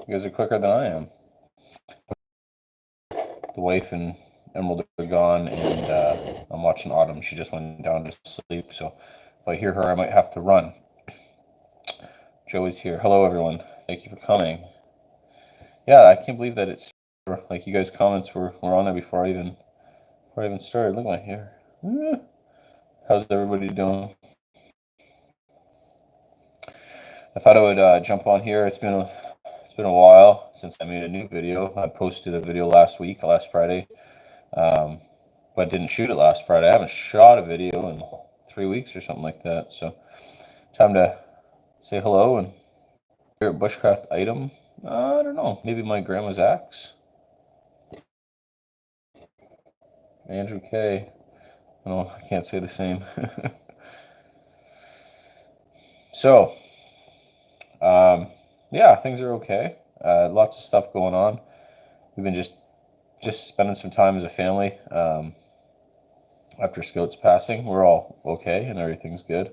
You guys are quicker than I am. The wife and Emerald are gone, and I'm watching Autumn. She just went down to sleep, so if I hear her, I might have to run. Joey's here. Hello, everyone. Thank you for coming. Yeah, I can't believe that it's like you guys' comments were on there before I even started. Look at my hair. How's everybody doing? I thought I would jump on here. It's been a while since I made a new video. I posted a video last Friday, but didn't shoot it last Friday. I haven't shot a video in 3 weeks or something like that. So time to say hello. And favorite bushcraft item? I don't know. Maybe my grandma's axe. Andrew K. No, I can't say the same. So, yeah, things are okay. Lots of stuff going on. We've been just spending some time as a family. After Scout's passing, we're all okay and everything's good,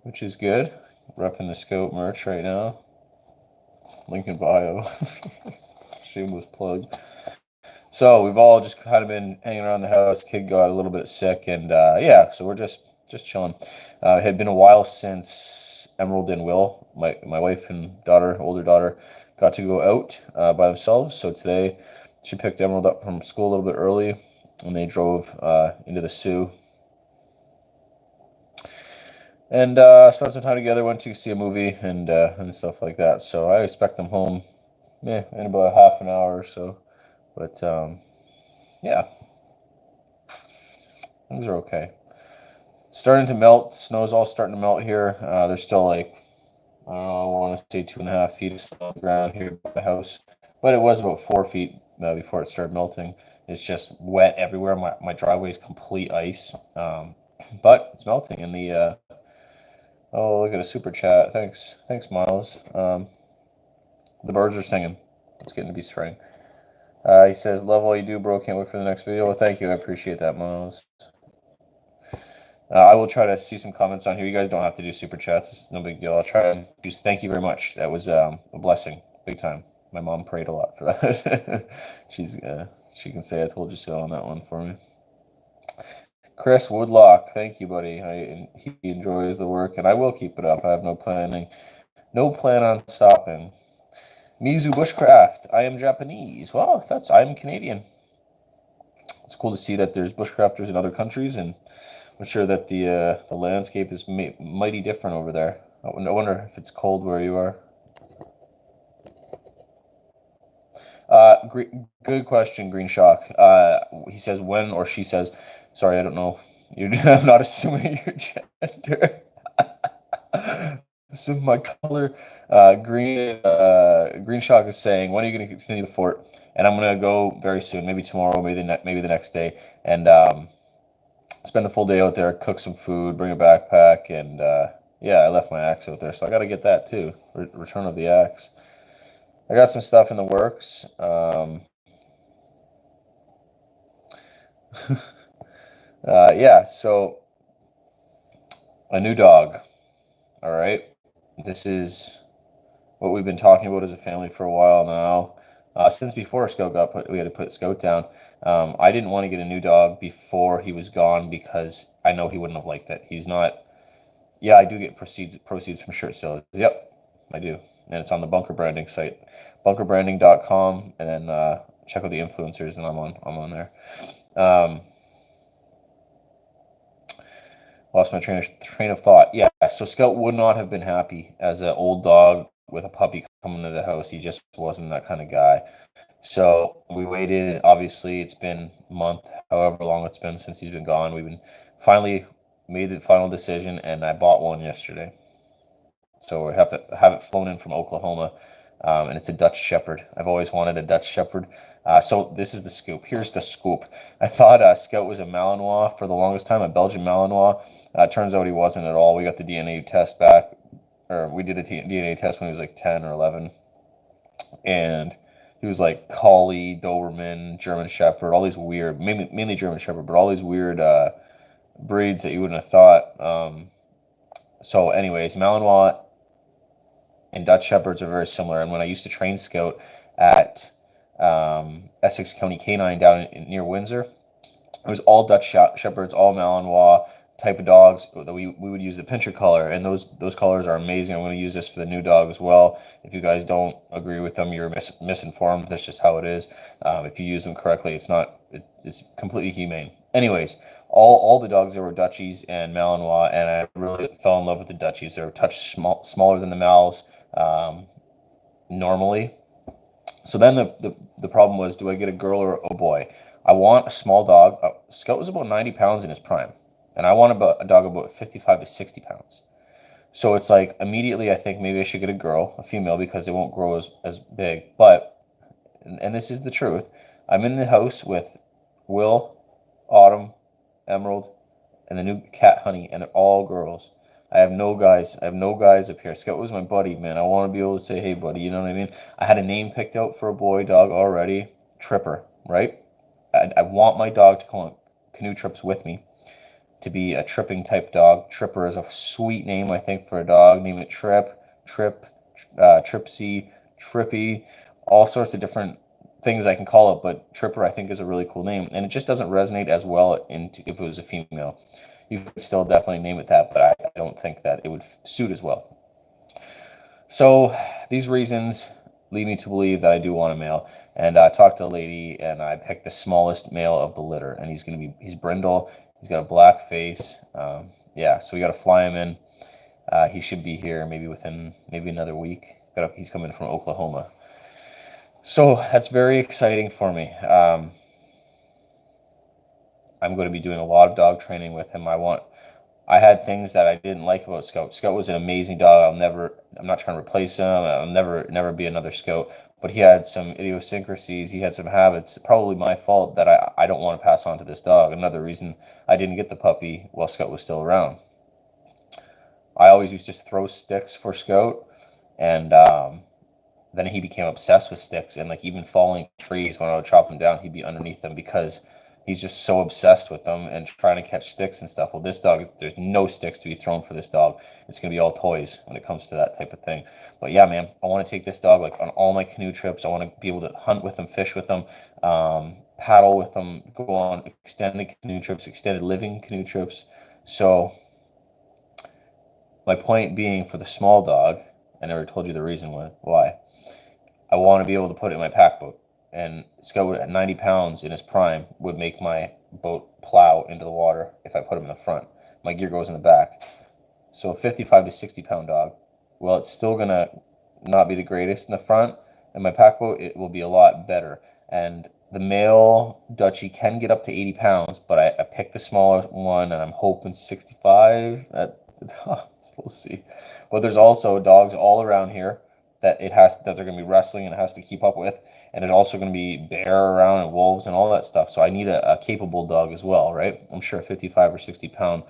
which is good. Repping the Scout merch right now. Link in bio. Shameless plug. So we've all just kind of been hanging around the house. Kid got a little bit sick, and yeah, so we're just chilling. It had been a while since Emerald and Will, my wife and older daughter, got to go out by themselves. So today, she picked Emerald up from school a little bit early, and they drove into the Sioux and spent some time together. Went to see a movie and stuff like that. So I expect them home, in about half an hour or so. But yeah, things are okay. It's starting to melt. Snow's all starting to melt here. There's still like, I don't know, I want to say 2.5 feet of snow on the ground here by the house, but it was about 4 feet before it started melting. It's just wet everywhere. My driveway is complete ice, but it's melting. And oh, look at a super chat. Thanks, Miles. The birds are singing. It's getting to be spring. He says, "Love all you do, bro. Can't wait for the next video." Well, thank you. I appreciate that, Miles. I will try to see some comments on here. You guys don't have to do super chats. It's no big deal. I'll try and just thank you very much. That was a blessing, big time. My mom prayed a lot for that. She can say I told you so on that one for me. Chris Woodlock, thank you, buddy. He enjoys the work, and I will keep it up. I have no plan on stopping. Mizu Bushcraft. I am Japanese. Well, I'm Canadian. It's cool to see that there's bushcrafters in other countries, and I'm sure that the landscape is mighty different over there. I wonder if it's cold where you are. Good question, Green Shock. He says when, or she says, sorry, I don't know. I'm not assuming your gender. Assume my color. Green Shock is saying, when are you going to continue the fort? And I'm going to go very soon, maybe tomorrow, maybe the next day, and spend the full day out there, cook some food, bring a backpack, and yeah, I left my axe out there, so I got to get that too. Return of the axe. I got some stuff in the works. Yeah, so a new dog. All right, this is what we've been talking about as a family for a while now. Since before Scout got put, we had to put Scout down. I didn't want to get a new dog before he was gone because I know he wouldn't have liked it. He's not. Yeah, I do get proceeds from shirt sales. Yep, I do, and it's on the Bunker Branding site, bunkerbranding.com, and then check out the influencers, and I'm on there. Lost my train of thought. Yeah, so Scout would not have been happy as an old dog with a puppy coming into the house. He just wasn't that kind of guy. So we waited. Obviously, it's been a month, however long it's been since he's been gone. We've been finally made the final decision, and I bought one yesterday. So we have to have it flown in from Oklahoma, and it's a Dutch Shepherd. I've always wanted a Dutch Shepherd. So this is the scoop. Here's the scoop. I thought Scout was a Malinois for the longest time, a Belgian Malinois. Turns out he wasn't at all. We got the DNA test back, or we did a DNA test when he was like 10 or 11, and he was like Collie, Doberman, German Shepherd, all these weird, mainly German Shepherd, but all these weird breeds that you wouldn't have thought. So anyways, Malinois and Dutch Shepherds are very similar. And when I used to train Scout at Essex County Canine down near Windsor, it was all Dutch Shepherds, all Malinois type of dogs that we would use the pincher collar, and those colors are amazing. I'm going to use this for the new dog as well. If you guys don't agree with them, you're misinformed. That's just how it is. If you use them correctly, it's completely humane. Anyways, all the dogs there were Dutchies and Malinois, and I really fell in love with the Dutchies. They're a touch smaller than the Mals normally. So then the problem was, do I get a girl or a boy? I want a small dog. Scout was about 90 pounds in his prime, and I want a dog about 55 to 60 pounds. So it's like immediately I think maybe I should get a girl, a female, because they won't grow as big. But, and this is the truth, I'm in the house with Will, Autumn, Emerald, and the new cat Honey, and they're all girls. I have no guys. I have no guys up here. Scout was my buddy, man. I want to be able to say, hey, buddy, you know what I mean? I had a name picked out for a boy dog already, Tripper, right? I want my dog to come on canoe trips with me, to be a tripping type dog. Tripper is a sweet name, I think, for a dog. Name it Trip, Tripsy, Trippy, all sorts of different things I can call it, but Tripper I think is a really cool name, and it just doesn't resonate as well if it was a female. You could still definitely name it that, but I don't think that it would suit as well. So these reasons lead me to believe that I do want a male. And I talked to a lady, and I picked the smallest male of the litter, and he's brindle. He's got a black face. Yeah, so we got to fly him in. He should be here within another week. He's coming from Oklahoma. So that's very exciting for me. I'm going to be doing a lot of dog training with him. I had things that I didn't like about Scout. Scout was an amazing dog. I'm not trying to replace him. I'll never be another Scout. But he had some idiosyncrasies. He had some habits. Probably my fault that I don't want to pass on to this dog. Another reason I didn't get the puppy while Scout was still around. I always used to throw sticks for Scout, and then he became obsessed with sticks, and like even falling trees, when I would chop them down, he'd be underneath them because he's just so obsessed with them and trying to catch sticks and stuff. Well, this dog, there's no sticks to be thrown for this dog. It's going to be all toys when it comes to that type of thing. But yeah, man, I want to take this dog like on all my canoe trips. I want to be able to hunt with them, fish with them, paddle with them, go on extended canoe trips, extended living canoe trips. So my point being, for the small dog, I never told you the reason why. I want to be able to put it in my pack boat. And Scout at 90 pounds in his prime would make my boat plow into the water if I put him in the front. My gear goes in the back. So a 55 to 60 pound dog, well, it's still going to not be the greatest in the front. In my pack boat, it will be a lot better. And the male Dutchie can get up to 80 pounds, but I picked the smaller one, and I'm hoping 65. We'll see. But there's also dogs all around here that they're going to be wrestling and it has to keep up with, and there's also going to be bear around and wolves and all that stuff. So I need a capable dog as well, right? I'm sure a 55 or 60 pound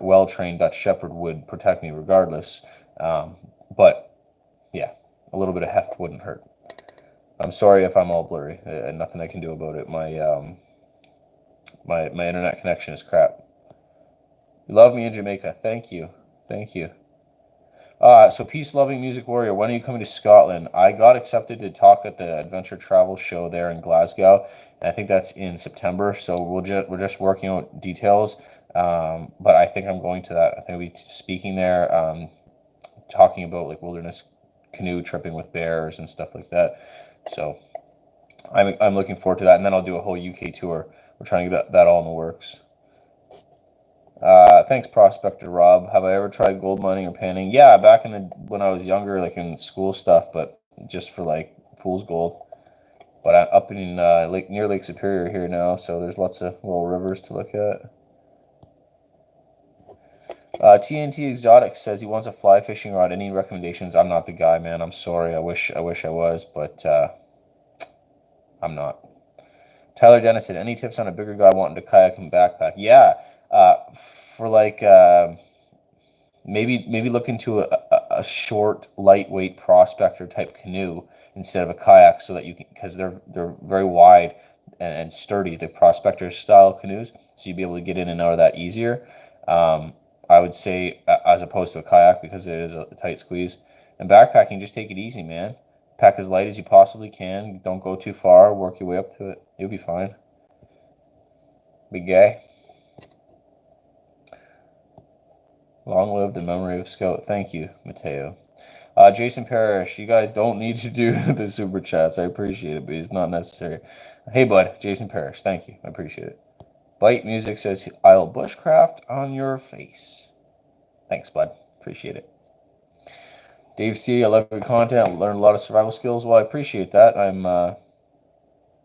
well-trained Dutch Shepherd would protect me regardless. But yeah, a little bit of heft wouldn't hurt. I'm sorry if I'm all blurry. Nothing I can do about it. My internet connection is crap. You love me in Jamaica. Thank you. So peace-loving music warrior, when are you coming to Scotland? I got accepted to talk at the Adventure Travel Show there in Glasgow, and I think that's in September. So we're just working out details, but I think I'm going to that. I think I'll be speaking there, talking about like wilderness canoe tripping with bears and stuff like that. So I'm looking forward to that, and then I'll do a whole UK tour. We're trying to get that all in the works. Thanks, Prospector Rob. Have I ever tried gold mining or panning? Yeah, back when I was younger, like in school stuff, but just for like fool's gold. But I'm up in near Lake Superior here now, so there's lots of little rivers to look at. TNT Exotic says he wants a fly fishing rod. Any recommendations? I'm not the guy, man. I'm sorry. I wish I was, but I'm not. Tyler Dennison, any tips on a bigger guy wanting to kayak and backpack? Yeah, for like maybe look into a short, lightweight prospector type canoe instead of a kayak, so that you can, because they're very wide and sturdy, the prospector style canoes, so you'd be able to get in and out of that easier. I would say as opposed to a kayak, because it is a tight squeeze. And backpacking, just take it easy, man. Pack as light as you possibly can. Don't go too far. Work your way up to it. You'll be fine. Big guy. Long live the memory of Scout. Thank you, Mateo. Jason Parrish, you guys don't need to do the super chats. I appreciate it, but it's not necessary. Hey, bud, Jason Parrish, thank you. I appreciate it. Bite Music says, I'll bushcraft on your face. Thanks, bud. Appreciate it. Dave C, I love your content. Learned a lot of survival skills. Well, I appreciate that.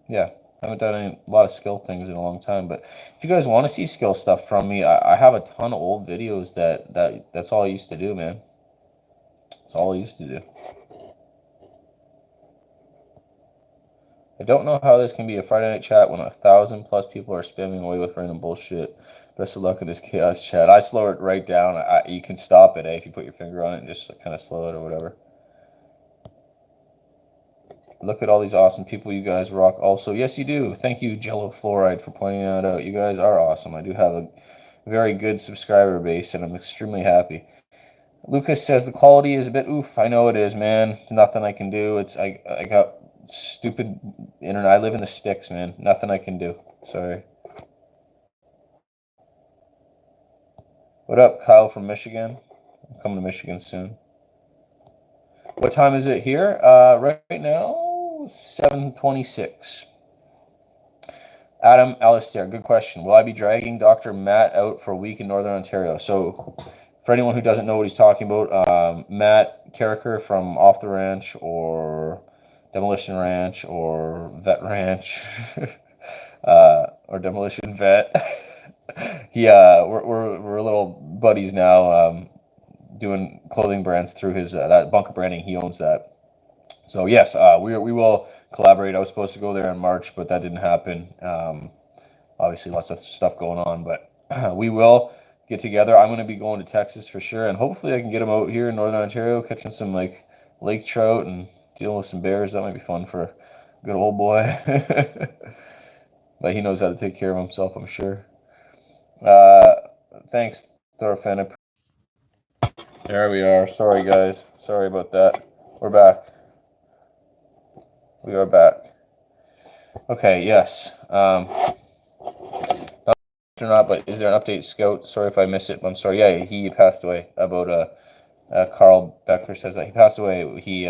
Yeah, I haven't done a lot of skill things in a long time. But if you guys want to see skill stuff from me, I have a ton of old videos that's all I used to do, man. That's all I used to do. I don't know how this can be a Friday night chat when 1,000+ people are spamming away with random bullshit. Best of luck in this chaos chat. I slow it right down. You can stop it, if you put your finger on it and just kind of slow it or whatever. Look at all these awesome people. You guys rock. Also, yes, you do. Thank you, Jello Fluoride, for pointing that out. You guys are awesome. I do have a very good subscriber base, and I'm extremely happy. Lucas says the quality is a bit oof. I know it is, man. There's nothing I can do. I got stupid internet. I live in the sticks, man. Nothing I can do. Sorry. What up, Kyle from Michigan? I'm coming to Michigan soon. What time is it here? Right now, 7:26. Adam Alistair, good question. Will I be dragging Dr. Matt out for a week in Northern Ontario? So, for anyone who doesn't know what he's talking about, Matt Carricker from Off the Ranch or Demolition Ranch or Vet Ranch or Demolition Vet. We're little buddies now, doing clothing brands through his that Bunker Branding. He owns that. So yes, we will collaborate. I was supposed to go there in March, but that didn't happen. Obviously, lots of stuff going on, but we will get together. I'm going to be going to Texas for sure, and hopefully I can get him out here in Northern Ontario, catching some like lake trout and dealing with some bears. That might be fun for a good old boy. But he knows how to take care of himself, I'm sure. Thanks, Thorfinn. There we are. Sorry, guys. Sorry about that. We're back. We are back. Okay, yes. Not or not, but is there an update, Scout? Sorry if I missed it. I'm sorry. Yeah, he passed away. About Carl Becker says that he passed away. He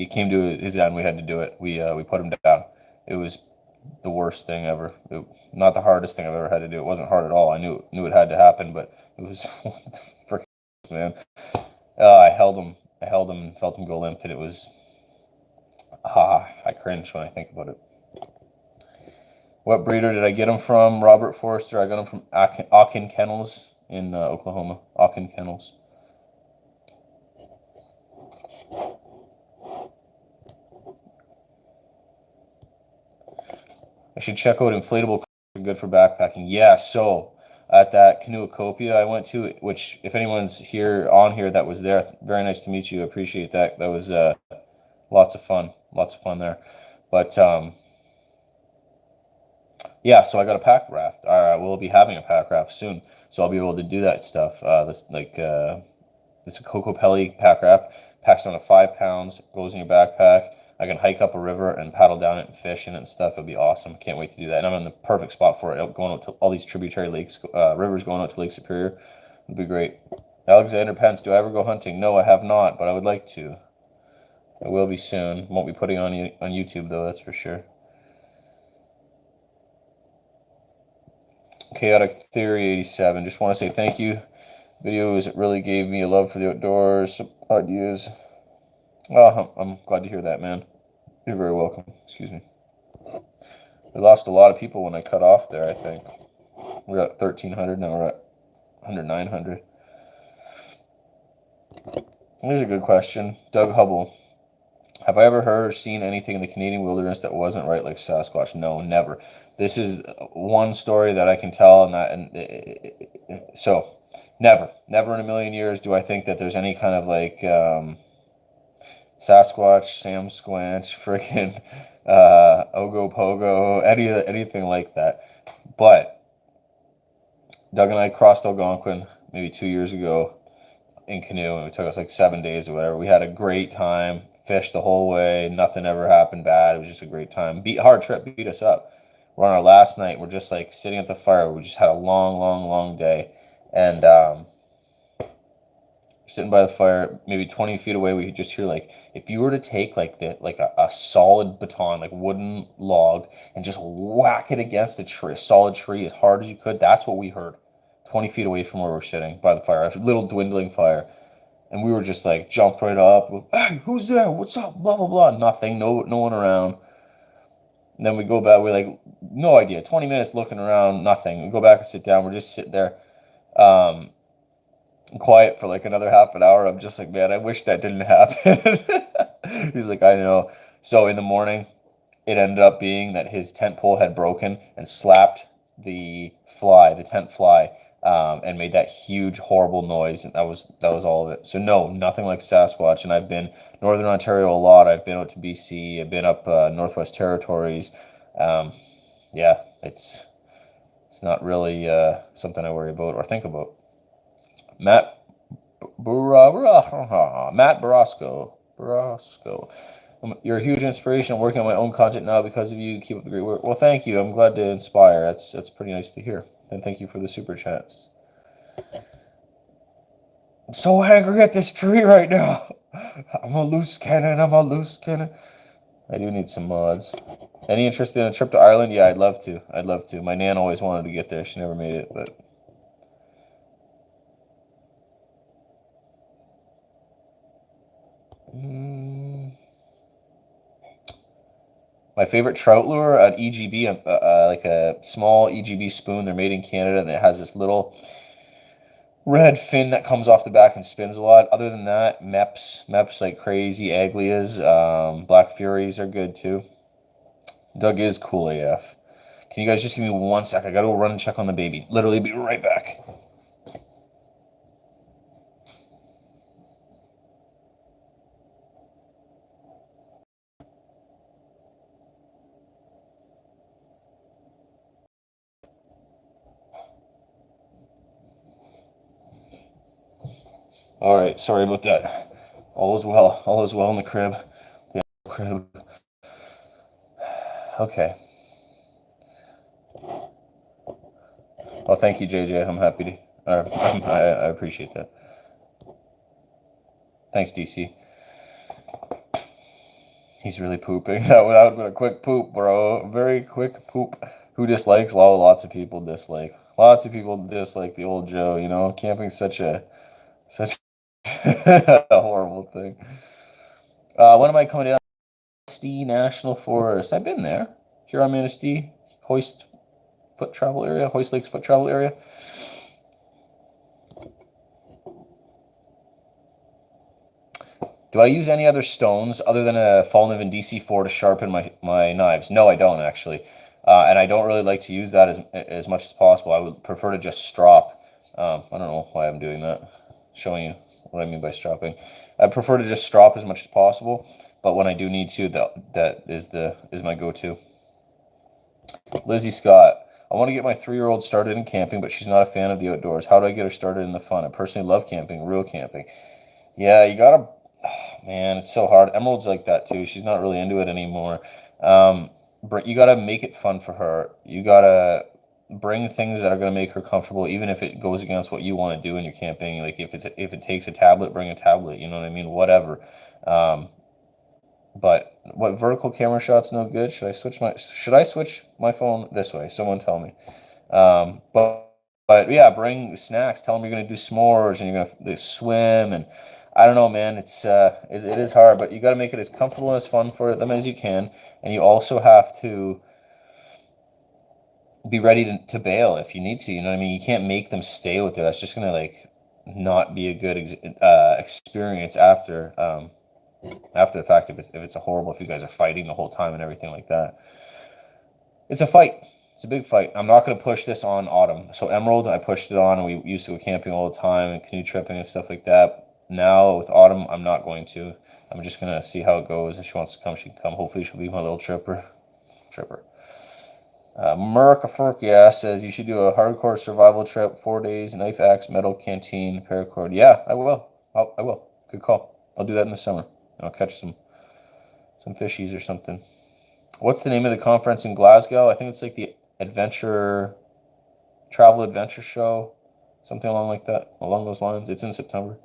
came to his end. We had to do it. We put him down. It was the worst thing ever. Not the hardest thing I've ever had to do. It wasn't hard at all. I knew it had to happen, but it was freaking man. I held him and felt him go limp, and it was I cringe when I think about it. What breeder did I get him from? Robert Forrester. I got him from Aachen Kennels in Oklahoma. Aachen Kennels. I should check out inflatable. Good for backpacking. Yeah, so at that Canoecopia I went to, which if anyone's here that was there, very nice to meet you. I appreciate that. That was lots of fun there. But yeah, so I got a pack raft. We'll be having a pack raft soon, so I'll be able to do that stuff. This a Coco Pelly pack raft, packs down to 5 pounds, goes in your backpack. I can hike up a river and paddle down it and fish in it and stuff. It'll be awesome. Can't wait to do that. And I'm in the perfect spot for it. Going out to all these tributary lakes, rivers going out to Lake Superior. It'll be great. Alexander Pence, do I ever go hunting? No, I have not, but I would like to. I will be soon. Won't be putting on YouTube though, that's for sure. Chaotic Theory 87. Just want to say thank you. Videos, it really gave me a love for the outdoors. Ideas. Oh, I'm glad to hear that, man. You're very welcome. Excuse me. We lost a lot of people when I cut off there, I think. We're at 1,300, now we're at 900. Here's a good question. Doug Hubble. Have I ever heard or seen anything in the Canadian wilderness that wasn't right like Sasquatch? No, never. This is one story that I can tell, so never in a million years do I think that there's any kind of like Sasquatch, Sam Squanch, freaking Ogopogo, anything like that. But Doug and I crossed Algonquin maybe 2 years ago. in canoe, and it took us like 7 days or whatever. We had a great time, fished the whole way. Nothing ever happened bad. It was just a great time. Hard trip, beat us up. We're on our last night. We're just like sitting at the fire. We just had a long, long, long day, and sitting by the fire, maybe 20 feet away, we could just hear like if you were to take like a solid baton, like wooden log, and just whack it against a tree, a solid tree as hard as you could. That's what we heard, 20 feet away from where we're sitting by the fire, a little dwindling fire. And we were just like jumped right up. Hey, who's there? What's up? Blah blah blah. Nothing. No one around. And then we go back. We're like, no idea. 20 minutes looking around. Nothing. We go back and sit down. We're just sitting there. Um, quiet for like another half an hour. I'm just like, man, I wish that didn't happen. He's like, I know. So in the morning, it ended up being that his tent pole had broken and slapped the tent fly, and made that huge, horrible noise. And that was all of it. So no, nothing like Sasquatch. And I've been Northern Ontario a lot. I've been out to BC. I've been up Northwest Territories. Um, yeah, it's not really something I worry about or think about. Matt Matt Barasco. You're a huge inspiration. I'm working on my own content now because of you. Keep up the great work. Well, thank you. I'm glad to inspire. That's pretty nice to hear. And thank you for the super chats. I'm so angry at this tree right now. I'm a loose cannon. I do need some mods. Any interest in a trip to Ireland? Yeah, I'd love to. My nan always wanted to get there. She never made it, but. My favorite trout lure, an EGB, like a small EGB spoon. They're made in Canada, and it has this little red fin that comes off the back and spins a lot. Other than that, Meps like crazy. Aglias, Black Furies are good too. Doug is cool AF. Can you guys just give me 1 sec? I gotta go run and check on the baby. Literally be right back. All right, sorry about that. All is well. All is well in the crib. The crib. Okay. Well, thank you, JJ. I'm happy to. I appreciate that. Thanks, DC. He's really pooping. That would have been a quick poop, bro. Very quick poop. Who dislikes? Well, lots of people dislike. Lots of people dislike the old Joe. You know, camping's such a horrible thing. When am I coming down? Manistee National Forest. I've been there. Here on Manistee, Hoist Lakes foot travel area. Do I use any other stones other than a Fallniven DC4 to sharpen my knives? No, I don't actually, and I don't really like to use that as much as possible. I would prefer to just strop. I don't know why I'm doing that. Showing you what I mean by stropping. I prefer to just strop as much as possible, but when I do need to, that is my go-to. Lizzie Scott. I want to get my 3-year-old started in camping, but she's not a fan of the outdoors. How do I get her started in the fun? I personally love camping, real camping. Yeah, you gotta, man, it's so hard. Emerald's like that too. She's not really into it anymore. But you gotta make it fun for her. You gotta bring things that are gonna make her comfortable, even if it goes against what you want to do in your camping. Like if it takes a tablet, bring a tablet. You know what I mean? Whatever. But what vertical camera shot's no good? Should I switch my phone this way? Someone tell me. But yeah, bring snacks. Tell them you're gonna do s'mores and you're gonna swim, and I don't know, man. It is hard, but you got to make it as comfortable and as fun for them as you can, and you also have to be ready to bail if you need to. You know what I mean? You can't make them stay with it. That's just gonna like not be a good experience after the fact. If it's a horrible, if you guys are fighting the whole time and everything like that. It's a fight. It's a big fight. I'm not going to push this on Autumn. So Emerald, I pushed it on, and we used to go camping all the time and canoe tripping and stuff like that. Now with Autumn, I'm not going to. I'm just going to see how it goes. If she wants to come, she can come. Hopefully she'll be my little tripper. Merca says you should do a hardcore survival trip, 4 days, knife, axe, metal, canteen, paracord. Yeah, I will. I will. Good call. I'll do that in the summer. I'll catch some fishies or something. What's the name of the conference in Glasgow? I think it's like the travel adventure show, something along those lines. It's in September.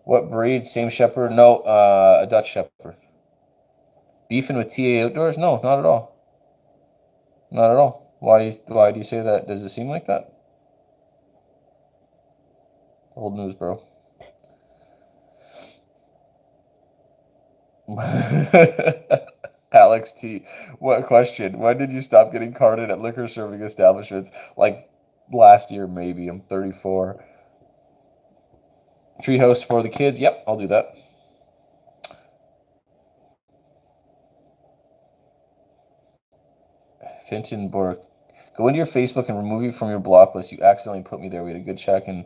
What breed? Same shepherd? No, a Dutch shepherd. Beefing with TA Outdoors? No, not at all. Not at all. Why do you say that? Does it seem like that? Old news, bro. Alex T. What question? When did you stop getting carded at liquor serving establishments? Like last year, maybe. I'm 34. Treehouse for the kids? Yep, I'll do that. Fintonborg. Go into your Facebook and remove you from your block list. You accidentally put me there. We had a good chat in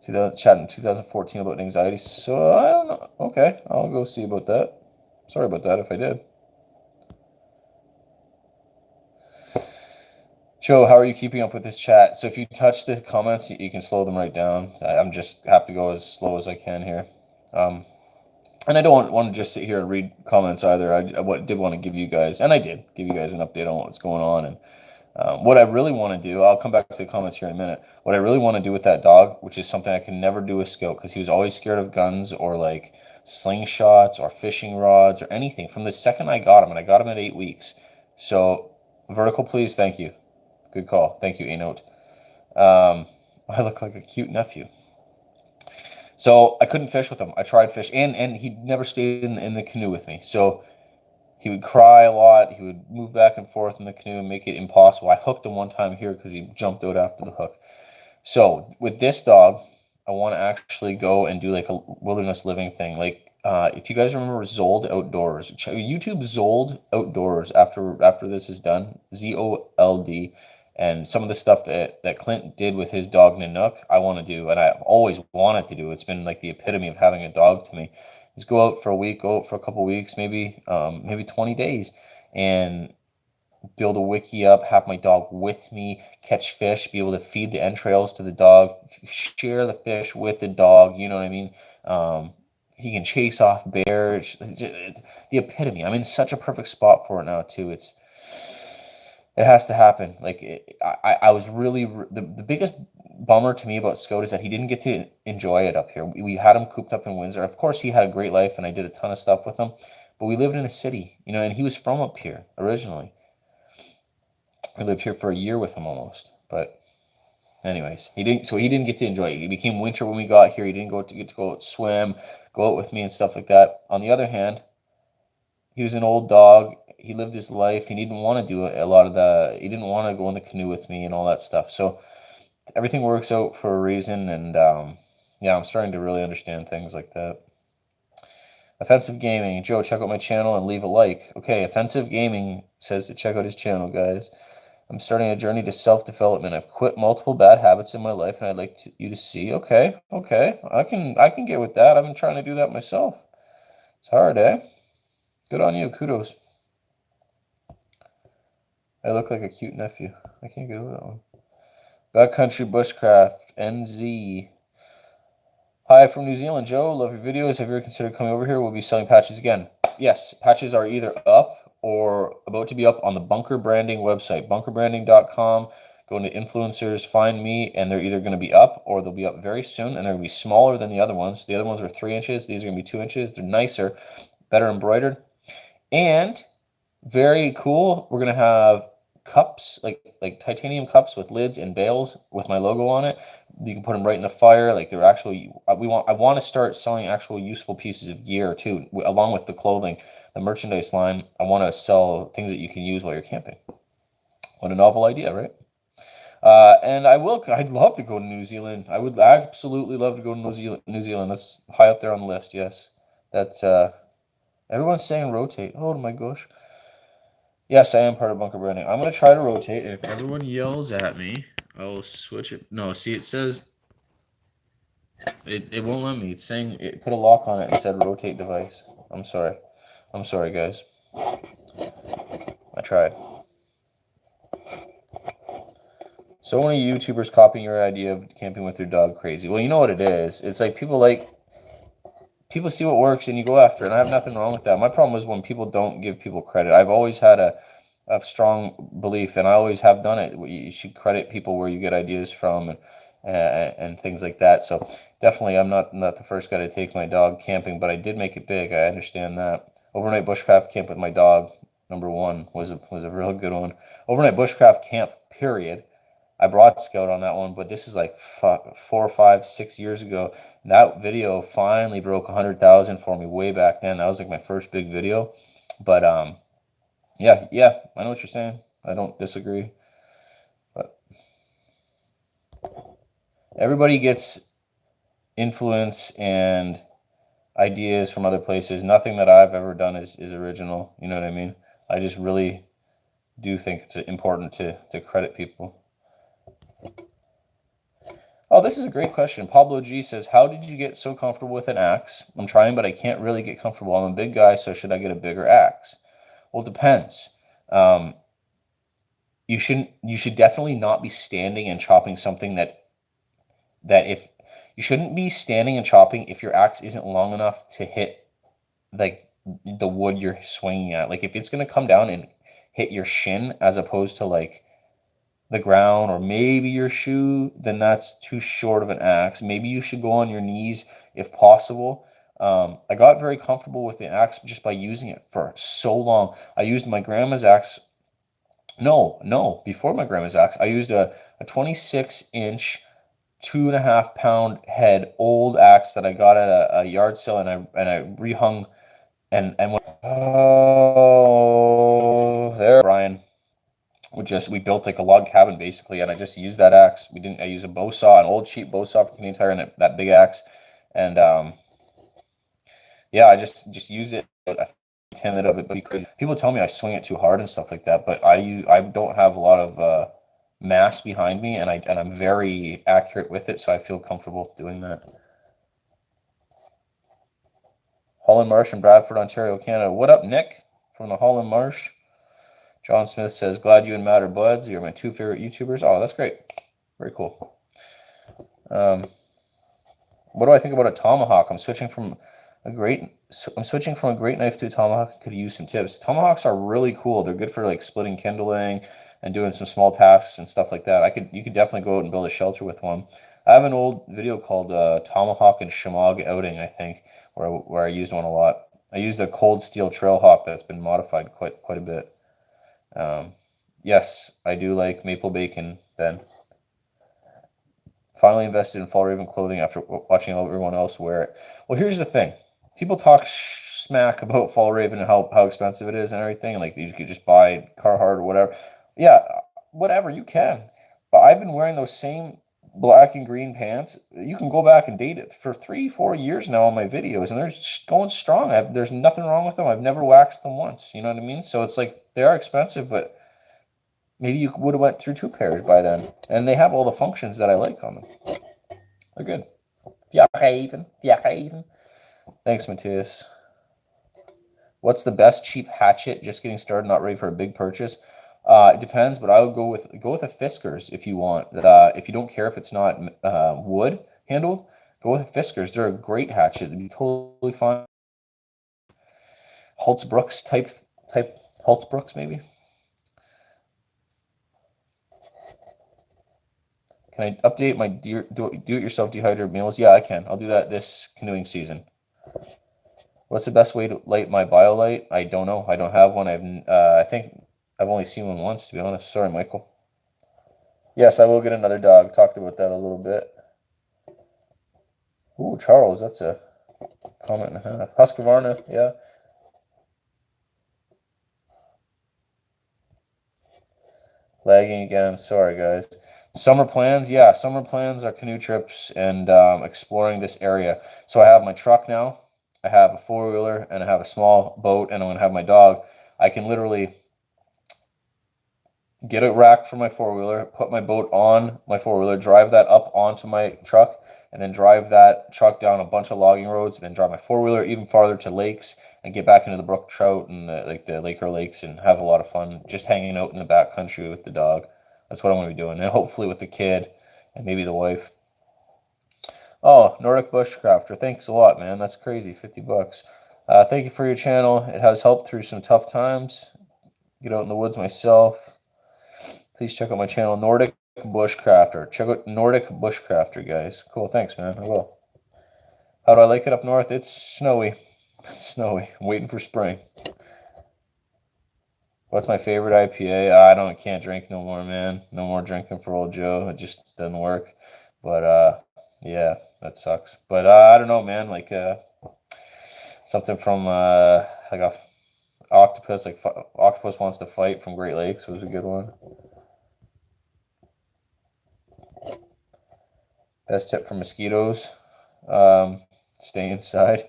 2014 about anxiety. So I don't know. Okay, I'll go see about that. Sorry about that if I did. Joe, how are you keeping up with this chat? So if you touch the comments, you can slow them right down. I'm just have to go as slow as I can here. And I don't want to just sit here and read comments either. I did want to give you guys, and I did give you guys an update on what's going on. And what I really want to do, I'll come back to the comments here in a minute. What I really want to do with that dog, which is something I can never do with Scout, because he was always scared of guns or like slingshots or fishing rods or anything from the second I got him, and I got him at 8 weeks. So, vertical, please. Thank you. Good call. Thank you, A-Note. I look like a cute nephew. So I couldn't fish with him. I tried fish, and he never stayed in the canoe with me. So he would cry a lot. He would move back and forth in the canoe and make it impossible. I hooked him one time here because he jumped out after the hook. So with this dog, I want to actually go and do like a wilderness living thing. Like if you guys remember Zold Outdoors, YouTube Zold Outdoors after this is done, ZOLD, and some of the stuff that Clint did with his dog Nanook, I want to do, and I've always wanted to do. It's been like the epitome of having a dog to me. Is go out for a week, go out for a couple weeks, maybe 20 days, and build a wiki up, have my dog with me, catch fish, be able to feed the entrails to the dog, share the fish with the dog, you know what I mean? He can chase off bears. It's the epitome. I'm in such a perfect spot for it now too. It has to happen. Like I was really the biggest bummer to me about Scout is that he didn't get to enjoy it up here. We had him cooped up in Windsor. Of course, he had a great life, and I did a ton of stuff with him. But we lived in a city, and he was from up here originally. I lived here for a year with him almost. But anyways, he didn't get to enjoy it. It became winter when we got here. He didn't get to go out swim, go out with me and stuff like that. On the other hand, he was an old dog. He lived his life. He didn't want to do a lot of the. He didn't want to go in the canoe with me and all that stuff. So everything works out for a reason, and yeah, I'm starting to really understand things like that. Offensive Gaming, Joe, check out my channel and leave a like. Okay, Offensive Gaming says to check out his channel, guys. I'm starting a journey to self-development. I've quit multiple bad habits in my life, and I'd like you to see. Okay, I can get with that. I've been trying to do that myself. It's hard, eh? Good on you. Kudos. I look like a cute nephew. I can't get over that one. Backcountry Bushcraft, NZ. Hi from New Zealand, Joe. Love your videos. Have you ever considered coming over here? We'll be selling patches again. Yes, patches are either up or about to be up on the Bunker Branding website, bunkerbranding.com. Go into influencers, find me, and they're either going to be up or they'll be up very soon, and they're going to be smaller than the other ones. The other ones were 3 inches. These are going to be 2 inches. They're nicer, better embroidered, and very cool. We're going to have cups, like titanium cups with lids and bales with my logo on it. You can put them right in the fire. Like they're actually, I want to start selling actual useful pieces of gear too, along with the clothing, the merchandise line. I want to sell things that you can use while you're camping. What a novel idea, right? And I'd love to go to New Zealand. I would absolutely love to go to New Zealand. That's high up there on the list. Yes. That's, everyone's saying rotate. Oh my gosh. Yes, I am part of Bunker Branding. I'm going to try to rotate, and if everyone yells at me, I'll switch it. No, see, it says... It won't let me. It's saying... It put a lock on it and said rotate device. I'm sorry. I'm sorry, guys. I tried. So many YouTubers copying your idea of camping with your dog crazy. Well, you know what it is. It's like people see what works and you go after it. And I have nothing wrong with that. My problem is when people don't give people credit. I've always had a strong belief, and I always have done it. You should credit people where you get ideas from, and things like that. So definitely, I'm not the first guy to take my dog camping, but I did make it big. I understand that. Overnight bushcraft camp with my dog, number one, was a real good one. Overnight bushcraft camp, period. I brought Scout on that one, but this is like 4, 5, 6 years ago. That video finally broke 100,000 for me way back then. That was like my first big video. But yeah, I know what you're saying. I don't disagree. But everybody gets influence and ideas from other places. Nothing that I've ever done is original. You know what I mean? I just really do think it's important to credit people. Oh, this is a great question. Pablo G says, how did you get so comfortable with an axe? I'm trying, but I can't really get comfortable. I'm a big guy, so should I get a bigger axe? Well, it depends. You should definitely not be standing and chopping something that if you shouldn't be standing and chopping if your axe isn't long enough to hit like the wood you're swinging at. Like if it's going to come down and hit your shin as opposed to like the ground or maybe your shoe, then that's too short of an axe. Maybe you should go on your knees if possible. I got very comfortable with the axe just by using it for so long. I used my grandma's axe. No, before my grandma's axe, I used a 26-inch, 2.5 pound head old axe that I got at a yard sale, and I rehung and went, oh, there, Brian. We built like a log cabin basically, and I just used that axe. I used a bow saw, an old cheap bow saw from Canadian Tire, and that big axe, and yeah, I just used it. I timid of it, but crazy. People tell me I swing it too hard and stuff like that, but I don't have a lot of mass behind me, and I'm very accurate with it, so I feel comfortable doing that. Holland Marsh in Bradford, Ontario, Canada. What up, Nick from the Holland Marsh? John Smith says, glad you and Matt are buds. You're my two favorite YouTubers. Oh, that's great. Very cool. What do I think about a tomahawk? I'm switching from a great knife to a tomahawk. Could use some tips. Tomahawks are really cool. They're good for like splitting kindling and doing some small tasks and stuff like that. You could definitely go out and build a shelter with one. I have an old video called Tomahawk and Shemagh Outing, I think, where I used one a lot. I used a cold steel trailhawk that's been modified quite a bit. Yes, I do like maple bacon, Ben. Finally invested in Fall Raven clothing after watching everyone else wear it. Well, here's the thing. People talk smack about Fall Raven and how expensive it is and everything. And like you could just buy Carhartt or whatever. Yeah, whatever, you can. But I've been wearing those same black and green pants. You can go back and date it for 3, 4 years now on my videos, and they're going strong. There's nothing wrong with them. I've never waxed them once. You know what I mean? So it's like they are expensive, but maybe you would have went through 2 pairs by then. And they have all the functions that I like on them. They're good. Yeah, even. Thanks, Matthias. What's the best cheap hatchet? Just getting started, not ready for a big purchase. It depends, but I would go with a Fiskars if you want. If you don't care if it's not wood handled, go with a Fiskars. They're a great hatchet. It'd be totally fine. Haltz-Brooks type Haltz-Brooks maybe. Can I update my do-it-yourself dehydrator meals? Yeah, I can. I'll do that this canoeing season. What's the best way to light my BioLite? I don't know. I don't have one. I think I've only seen one once, to be honest. Sorry, Michael. Yes, I will get another dog. Talked about that a little bit. Ooh, Charles, that's a comment and a half. Husqvarna, yeah. Lagging again. Sorry, guys. Summer plans, yeah. Summer plans are canoe trips and exploring this area. So I have my truck now. I have a 4-wheeler and I have a small boat, and I'm going to have my dog. I can literally get a rack for my 4-wheeler, put my boat on my 4-wheeler, drive that up onto my truck, and then drive that truck down a bunch of logging roads, and then drive my 4-wheeler even farther to lakes and get back into the brook trout and the Laker lakes and have a lot of fun just hanging out in the back country with the dog. That's what I'm going to be doing, and hopefully with the kid and maybe the wife. Oh, Nordic Bushcrafter, thanks a lot, man. That's crazy, $50. Thank you for your channel. It has helped through some tough times. Get out in the woods myself. Please check out my channel, Nordic Bushcrafter. Check out Nordic Bushcrafter, guys. Cool, thanks, man. I will. How do I like it up north? It's snowy. It's snowy. I'm waiting for spring. What's my favorite IPA? I can't drink no more, man. No more drinking for old Joe. It just doesn't work. But yeah, that sucks. But I don't know, man. Like something from like a octopus, like Octopus Wants to Fight from Great Lakes was a good one. Best tip for mosquitoes: stay inside.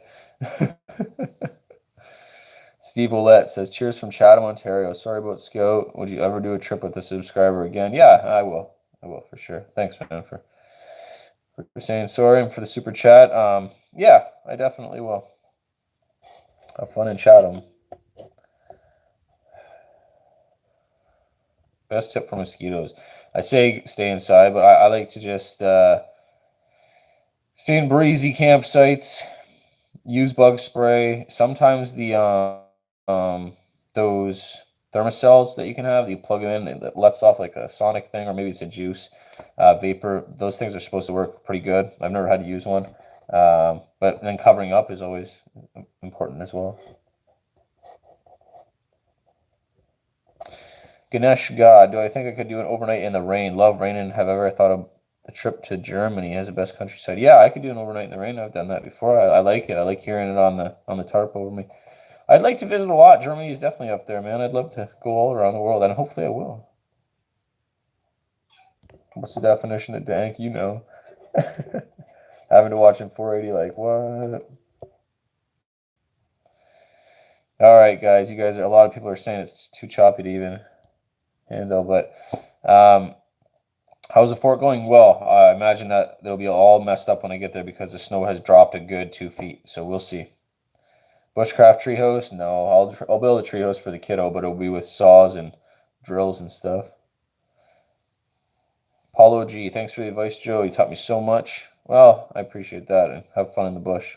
Steve Ouellette says, cheers from Chatham, Ontario. Sorry about Scout. Would you ever do a trip with a subscriber again? Yeah, I will. I will for sure. Thanks, man, for saying sorry and for the super chat. Yeah, I definitely will. Have fun in Chatham. Best tip for mosquitoes. I say stay inside, but I like to just stay in breezy campsites, use bug spray. Sometimes the those thermocells that you can have, you plug them in, it lets off like a sonic thing, or maybe it's a juice vapor. Those things are supposed to work pretty good. I've never had to use one, but then covering up is always important as well. Ganesh God, do I think I could do an overnight in the rain? Love rain, and have ever thought of a trip to Germany as the best countryside? Yeah, I could do an overnight in the rain. I've done that before. I like it. I like hearing it on the tarp over me. I'd like to visit a lot. Germany is definitely up there, man. I'd love to go all around the world, and hopefully I will. What's the definition of dank? You know. Having to watch in 480, like, what? All right, guys. You guys, a lot of people are saying it's too choppy to even handle, but how's the fort going? Well, I imagine that it'll be all messed up when I get there because the snow has dropped a good 2 feet, so we'll see. Bushcraft treehouse? No, I'll build a treehouse for the kiddo, but it'll be with saws and drills and stuff. Paulo G, thanks for the advice, Joe. You taught me so much. Well, I appreciate that, and have fun in the bush.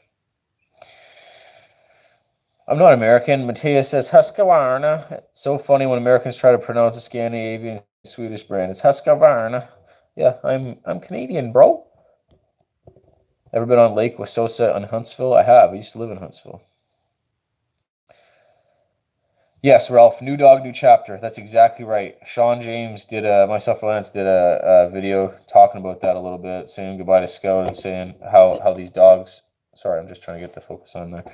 I'm not American. Matthias says Husqvarna. It's so funny when Americans try to pronounce a Scandinavian Swedish brand. It's Husqvarna. Yeah, I'm Canadian, bro. Ever been on Lake Wausosa in Huntsville? I have. I used to live in Huntsville. Yes, Ralph. New dog, new chapter. That's exactly right. Sean James did myself and Lance did a video talking about that a little bit, saying goodbye to Scout and saying how these dogs. Sorry, I'm just trying to get the focus on there.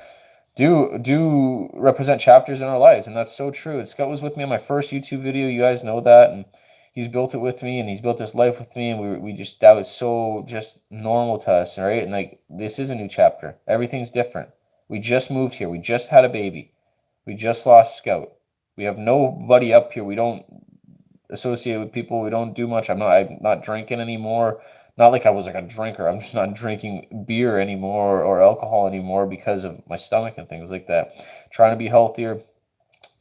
Do represent chapters in our lives, and that's so true. And Scott was with me on my first YouTube video. You guys know that, and he's built it with me, and he's built this life with me, and we just that was so just normal to us, right? And like this is a new chapter. Everything's different. We just moved here. We just had a baby. We just lost Scout. We have nobody up here. We don't associate with people. We don't do much. I'm not drinking anymore. Not like I was like a drinker. I'm just not drinking beer anymore or alcohol anymore because of my stomach and things like that. Trying to be healthier.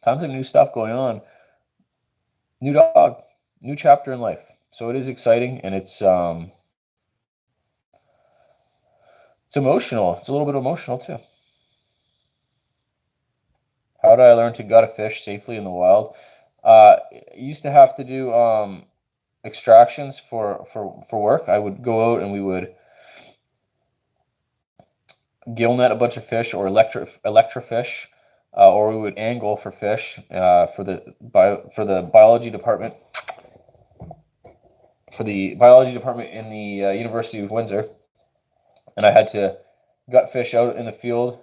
Tons of new stuff going on. New dog. New chapter in life. So it is exciting, and it's emotional. It's a little bit emotional too. How did I learn to gut a fish safely in the wild? Used to have to do extractions for work. I would go out and we would gill net a bunch of fish or electrofish, or we would angle for fish for the biology department. For the biology department in the University of Windsor, and I had to gut fish out in the field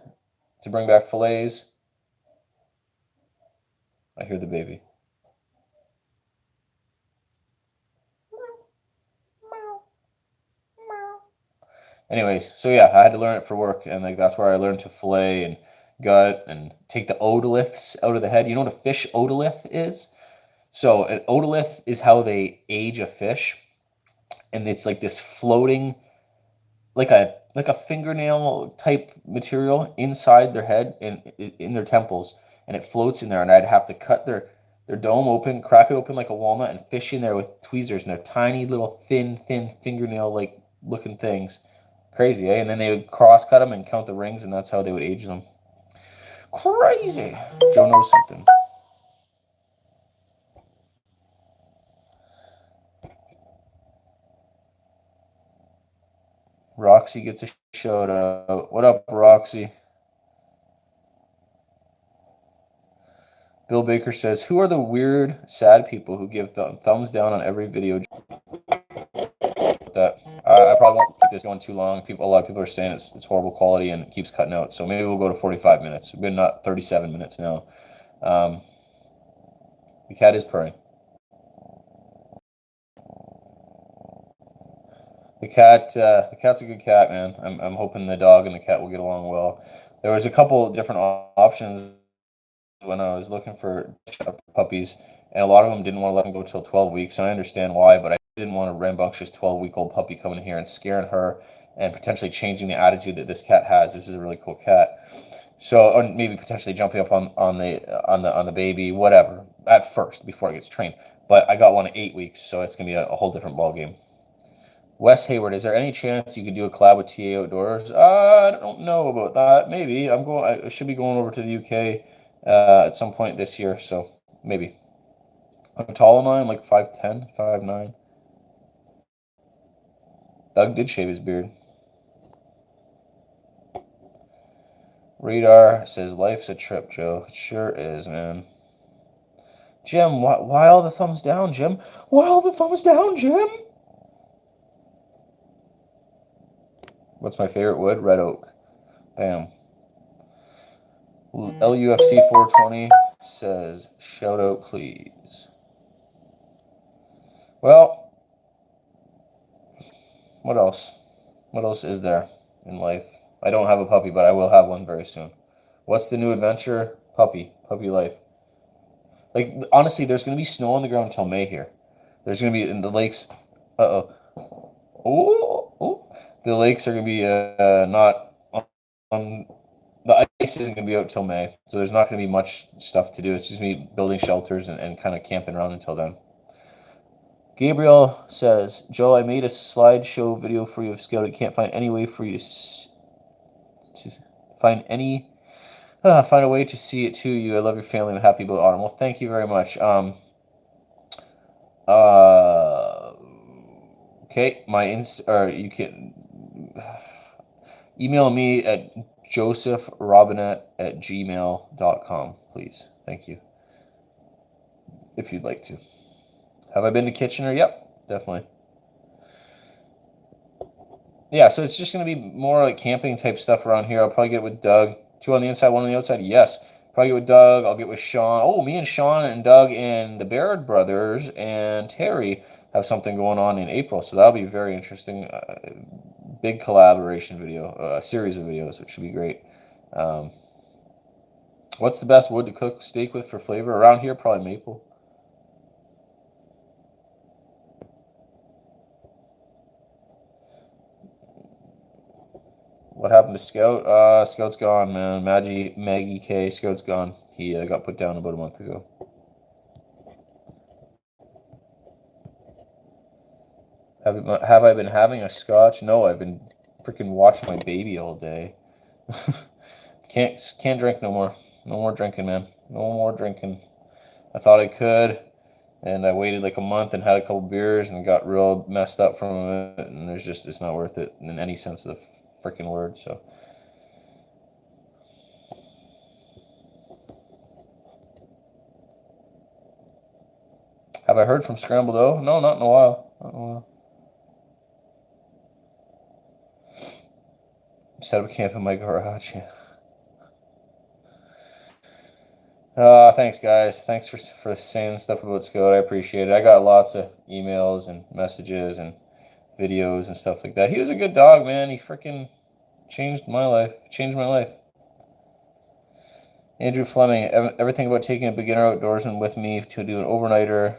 to bring back fillets. I hear the baby. Anyways, so yeah, I had to learn it for work, and like that's where I learned to fillet and gut and take the otoliths out of the head. You know what a fish otolith is? So an otolith is how they age a fish, and it's like this floating, like a fingernail type material inside their head and in their temples, and it floats in there. And I'd have to cut their their dome open, crack it open like a walnut, and fish in there with tweezers, and they're tiny little thin fingernail like looking things. Crazy, eh? And then they would cross cut them and count the rings, and that's how they would age them. Crazy. Joe knows something. Roxy gets a shout out. What up, Roxy? Bill Baker says, "Who are the weird, sad people who give thumbs down on every video?" That I probably won't keep this going too long. A lot of people are saying it's horrible quality and it keeps cutting out. So maybe we'll go to 45 minutes. We've been not 37 minutes now. The cat is purring. The cat's a good cat, man. I'm hoping the dog and the cat will get along well. There was a couple different options when I was looking for puppies, and a lot of them didn't want to let them go till 12 weeks, and I understand why, but I didn't want a rambunctious 12-week-old puppy coming here and scaring her and potentially changing the attitude that this cat has. This is a really cool cat. So, or maybe potentially jumping up on the baby, whatever, at first before it gets trained. But I got one at 8 weeks, so it's gonna be a whole different ball game. Wes Hayward, is there any chance you could do a collab with TA Outdoors? I don't know about that. Maybe I should be going over to the UK at some point this year, so maybe. How tall am I? I'm like 5'10", 5'9". Doug did shave his beard. Radar says life's a trip, Joe. It sure is, man. Jim, why all the thumbs down, Jim? Why all the thumbs down, Jim? What's my favorite wood? Red oak. Bam. LUFC 420 says, shout out, please. Well, what else? What else is there in life? I don't have a puppy, but I will have one very soon. What's the new adventure? Puppy life. Like, honestly, there's going to be snow on the ground until May here. There's going to be in the lakes. Uh-oh. Oh. The lakes are going to be not on. The ice isn't going to be out till May, so there's not going to be much stuff to do. It's just me building shelters and kind of camping around until then. Gabriel says, Joe, I made a slideshow video for you of Scout. I can't find any way for you to find a way to see it to you. I love your family. I'm happy about autumn. Well, thank you very much. Okay, you can email me at josephrobinette@gmail.com, please. Thank you. If you'd like to. Have I been to Kitchener? Yep, definitely. Yeah, so it's just going to be more like camping type stuff around here. I'll probably get with Doug. 2 on the inside, 1 on the outside? Yes. Probably get with Doug. I'll get with Sean. Oh, me and Sean and Doug and the Baird brothers and Terry have something going on in April. So that'll be very interesting. Big collaboration video, a series of videos, which should be great. What's the best wood to cook steak with for flavor? Around here, probably maple. What happened to Scout? Scout's gone, man. Maggie K. Scout's gone. He got put down about a month ago. Have I been having a scotch? No, I've been freaking watching my baby all day. Can't drink no more. No more drinking, man. No more drinking. I thought I could, and I waited like a month and had a couple beers and got real messed up from it. And it's not worth it in any sense of the freaking word. So. Have I heard from Scrambled O? No, not in a while. Not in a while. Set up camp in my garage. Thanks, guys. Thanks for saying stuff about Scout. I appreciate it. I got lots of emails and messages and videos and stuff like that. He was a good dog, man. He freaking changed my life. Andrew Fleming, everything about taking a beginner outdoorsman with me to do an overnighter.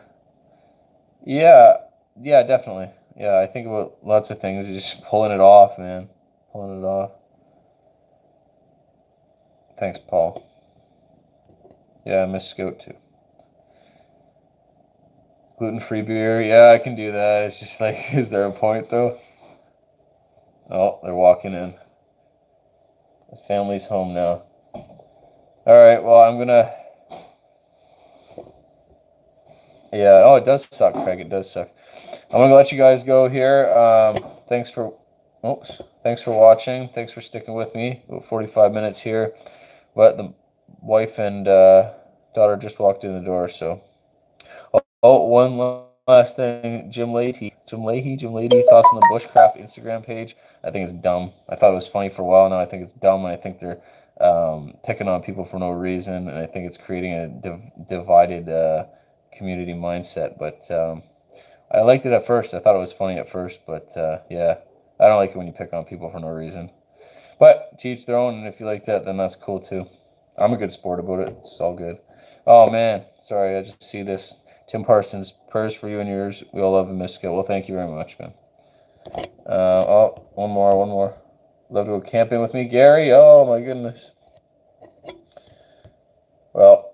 Yeah, definitely. Yeah, I think about lots of things. Just pulling it off, man. Pulling it off. Thanks, Paul. Yeah, I miss Scout too. Gluten-free beer. Yeah, I can do that. It's just like, is there a point though? Oh, they're walking in. The family's home now. All right, well, I'm gonna. Yeah, oh, it does suck, Craig. It does suck. I'm gonna let you guys go here. Thanks for, oops, thanks for watching. Thanks for sticking with me. About 45 minutes here, but the wife and daughter just walked in the door. So, one last thing, Jim Leahy, thoughts on the Bushcraft Instagram page? I think it's dumb. I thought it was funny for a while now. I think it's dumb, and I think they're picking on people for no reason, and I think it's creating a divided community mindset. But I liked it at first. I thought it was funny at first, but yeah, I don't like it when you pick on people for no reason. But to each their own, and if you like that, then that's cool too. I'm a good sport about it. It's all good. Oh man, sorry, I just see this. Tim Parsons, prayers for you and yours. We all love and miss Skip. Well, thank you very much, man. Oh, one more. Love to go camping with me, Gary. Oh my goodness. Well,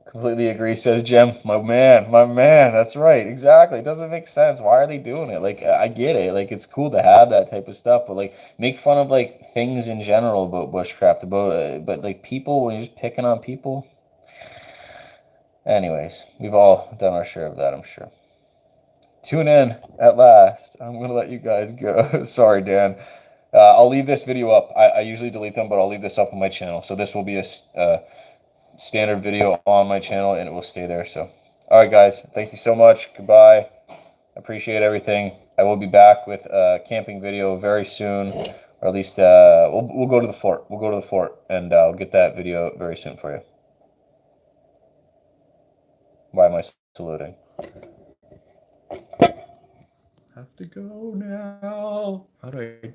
completely agree, says Jem. My man. That's right. Exactly. It doesn't make sense. Why are they doing it? Like, I get it. Like, it's cool to have that type of stuff, but like, make fun of like things in general about bushcraft, but like people when you're just picking on people. Anyways, we've all done our share of that, I'm sure. Tune in at last. I'm gonna let you guys go. Sorry, Dan. I'll leave this video up. I usually delete them, but I'll leave this up on my channel. So this will be a standard video on my channel, and it will stay there. So, all right, guys. Thank you so much. Goodbye. Appreciate everything. I will be back with a camping video very soon, or at least we'll go to the fort. We'll go to the fort, and I'll get that video very soon for you. Why am I saluting? Have to go now. How do I